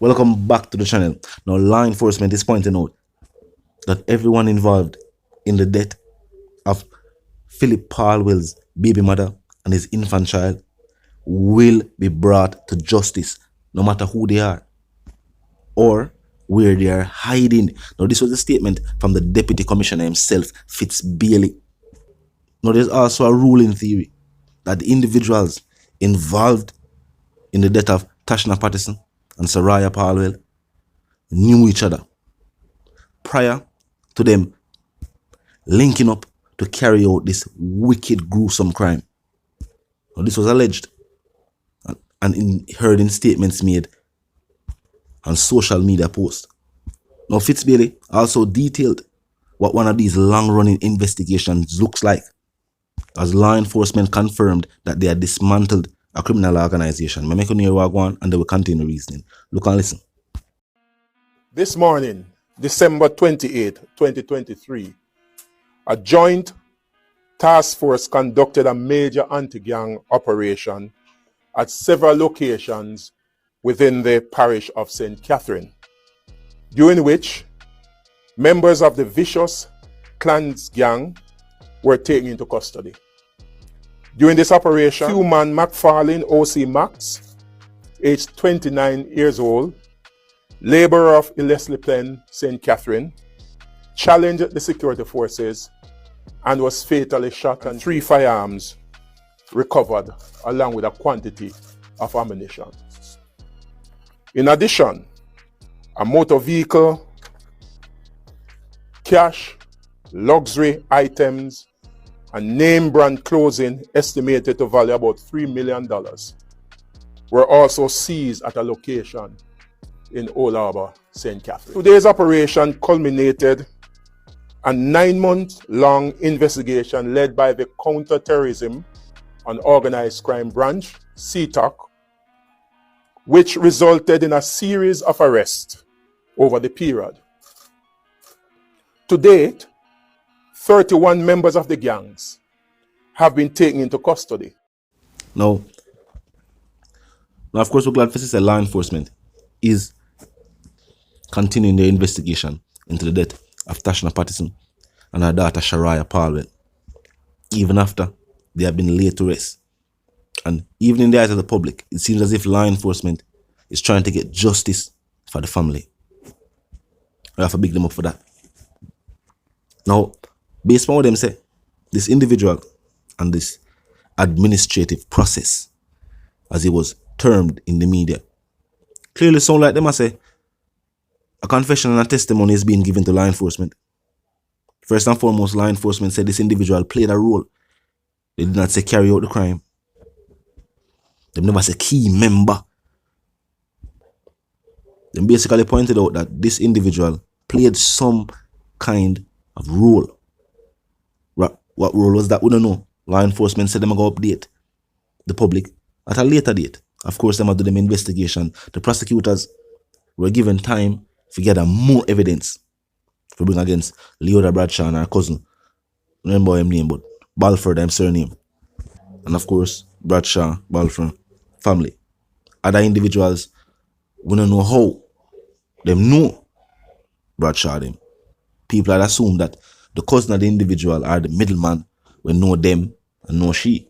Welcome back to the channel. Now, law enforcement is pointing out that everyone involved in the death of Philip Paulwell's baby mother and his infant child will be brought to justice, no matter who they are or where they are hiding. Now, this was a statement from the Deputy Commissioner himself, P0lice. Now, there's also a ruling theory that the individuals involved in the death of Tashna Patterson and Soraya Paulwell knew each other prior to them linking up to carry out this wicked, gruesome crime. Now, this was alleged and heard in statements made on social media posts. Now, P0lice also detailed what one of these long-running investigations looks like, as law enforcement confirmed that they had dismantled a criminal organization. I make you hear what go on, and they will continue reasoning. Look and listen. This morning, December 28, 2023, a joint task force conducted a major anti-gang operation at several locations within the parish of St. Catherine, during which members of the vicious Clans gang were taken into custody. During this operation, Human McFarlane OC Max, aged 29 years old, laborer of Leslie Plain, St. Catherine, challenged the security forces and was fatally shot, and 3 firearms recovered along with a quantity of ammunition. In addition, a motor vehicle, cash, luxury items, and name brand clothing estimated to value about $3 million were also seized at a location in Old Harbour, St. Catherine. Today's operation culminated a 9-month-long investigation led by the Counter-Terrorism and Organized Crime Branch, CTOC, which resulted in a series of arrests over the period. To date, 31 members of the gangs have been taken into custody. Now, of course, we're glad for this law enforcement is continuing their investigation into the death of Tashna Patterson and her daughter Soraya Paulwell, even after they have been laid to rest. And even in the eyes of the public, it seems as if law enforcement is trying to get justice for the family. I have to big them up for that. Now, based on what them say, this individual and this administrative process, as it was termed in the media, clearly sound like them I say a confession and a testimony is being given to law enforcement. First and foremost, law enforcement said this individual played a role. They did not say carry out the crime. They never say key member. They basically pointed out that this individual played some kind of role. What role was that? We don't know. Law enforcement said them going to update the public at a later date. Of course, them do them investigation. The prosecutors were given time to gather more evidence to bring against Leoda Bradshaw and her cousin. I don't remember her name, but Balfour, them surname. And of course, Bradshaw, Balfour, family. Other individuals, we don't know how them know Bradshaw them. People had assumed that the cousin of the individual are the middleman will know them and know she.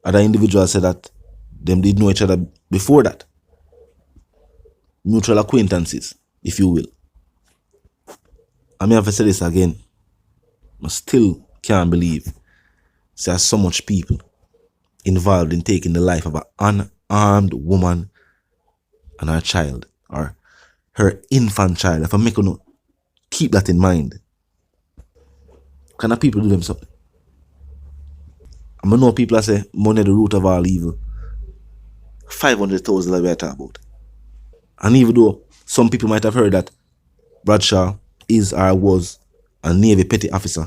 Other individuals said that them did know each other before that. Mutual acquaintances, if you will. I may have to say this again. I still can't believe there's so much people involved in taking the life of an unarmed woman and her child, or her infant child. If I make you keep that in mind. Can the people do them something? I know people say money the root of all evil. 500,000 that we are talking about. And even though some people might have heard that Bradshaw is or was a Navy petty officer,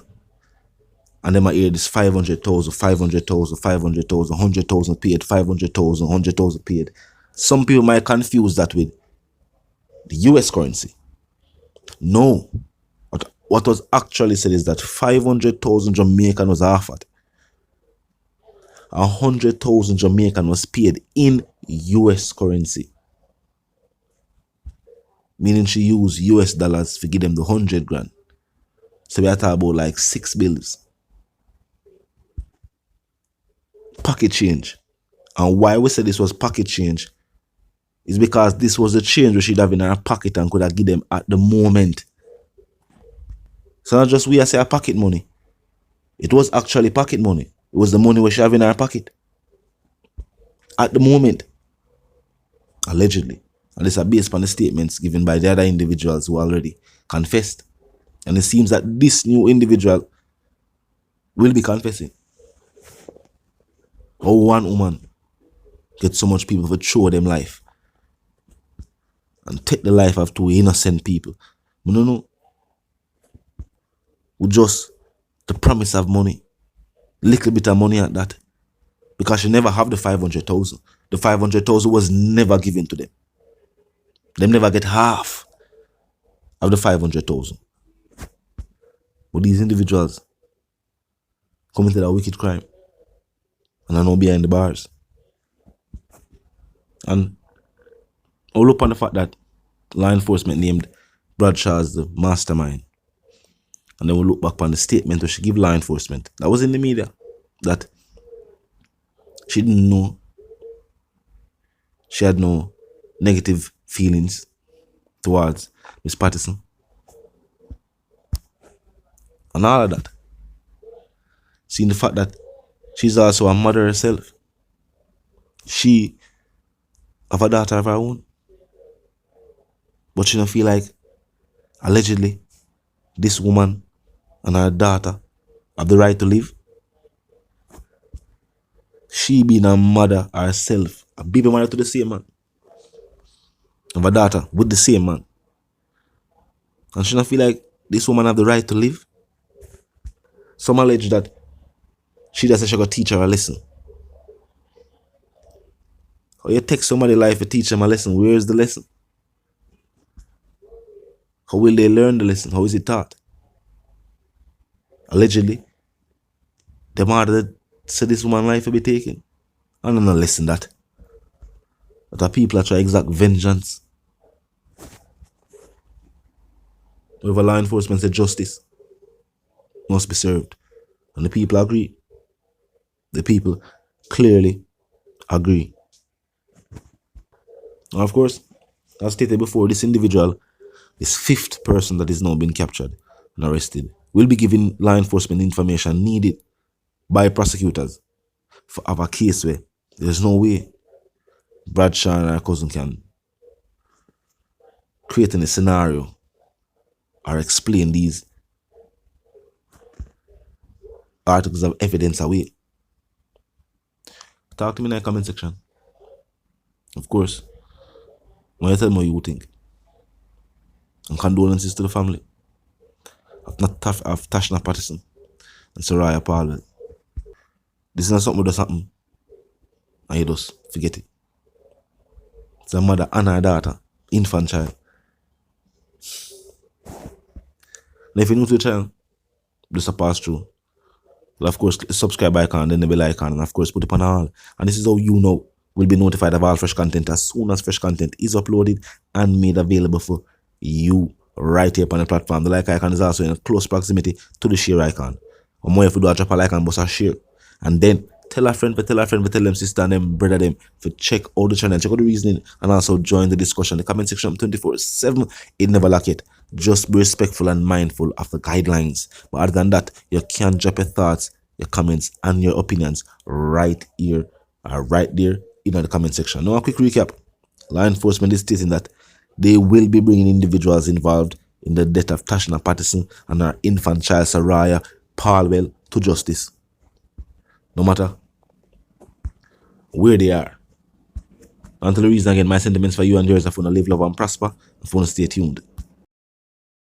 and they might hear this 500,000, 500,000, 500,000, 100,000 paid, 500,000, 100,000 paid. Some people might confuse that with the US currency. No. What was actually said is that 500,000 Jamaican was offered. 100,000 Jamaican was paid in US currency. Meaning she used US dollars to give them the 100 grand. So we are talking about like 6 bills. Pocket change. And why we say this was pocket change is because this was the change we should have in our pocket and could have given them at the moment. So not just we say our pocket money. It was actually pocket money. It was the money we should have in our pocket. At the moment. Allegedly. And these are based on the statements given by the other individuals who already confessed. And it seems that this new individual will be confessing. Or one woman get so much people to throw them life and take the life of two innocent people. No. With just the promise of money. Little bit of money at that. Because she never have the 500,000. The 500,000 was never given to them. Them never get half of the 500,000. But these individuals committed a wicked crime and are now behind the bars. And I'll look on the fact that law enforcement named Bradshaw as the mastermind. And then we'll look back on the statement that she gave law enforcement. That was in the media. That she didn't know. She had no negative feelings towards Miss Patterson. And all of that. Seeing the fact that she's also a mother herself. She have a daughter of her own. But she don't feel like, allegedly, this woman and her daughter have the right to live. She being a mother herself, a baby mother to the same man. Have a daughter with the same man. And she don't feel like this woman have the right to live. Some allege that she just said she got teach her a lesson. How you take somebody life to teach them a lesson? Where is the lesson? How will they learn the lesson? How is it taught? Allegedly, the mother said this woman's life will be taken. I don't know listen that. But the people are trying to exact vengeance. Whoever law enforcement said justice must be served. And the people agree. The people clearly agree. And of course, as stated before, this individual, this fifth person that is now being captured and arrested, will be giving law enforcement information needed by prosecutors for our case where there's no way Bradshaw and her cousin can create a scenario or explain these articles of evidence away. Talk to me in the comment section. Of course, when you tell me what you think. And condolences to the family of Tashna Patterson and Soraya Palwell. This is not something that does happen and you just forget it. It's a mother and her daughter, infant child. Now if you're new to the channel, just a pass through. Well, of course, subscribe icon, then the bell icon, and of course put it on all. And this is how you know will be notified of all fresh content as soon as fresh content is uploaded and made available for you right here on the platform. The like icon is also in close proximity to the share icon. Or more if you do a drop a like and bust a share. And then tell a friend, tell them sister and them brother them to check out the channel, check out the reasoning, and also join the discussion. The comment section 24/7. It never lack it. Just be respectful and mindful of the guidelines. But other than that, you can drop your thoughts, your comments, and your opinions right here or right there in the comment section. Now a quick recap. Law enforcement is stating that they will be bringing individuals involved in the death of Tashna Patterson and her infant child Soraya Palwell to justice. No matter where they are. Until the reason again, my sentiments for you and yours are for to live, love, and prosper, and for to stay tuned.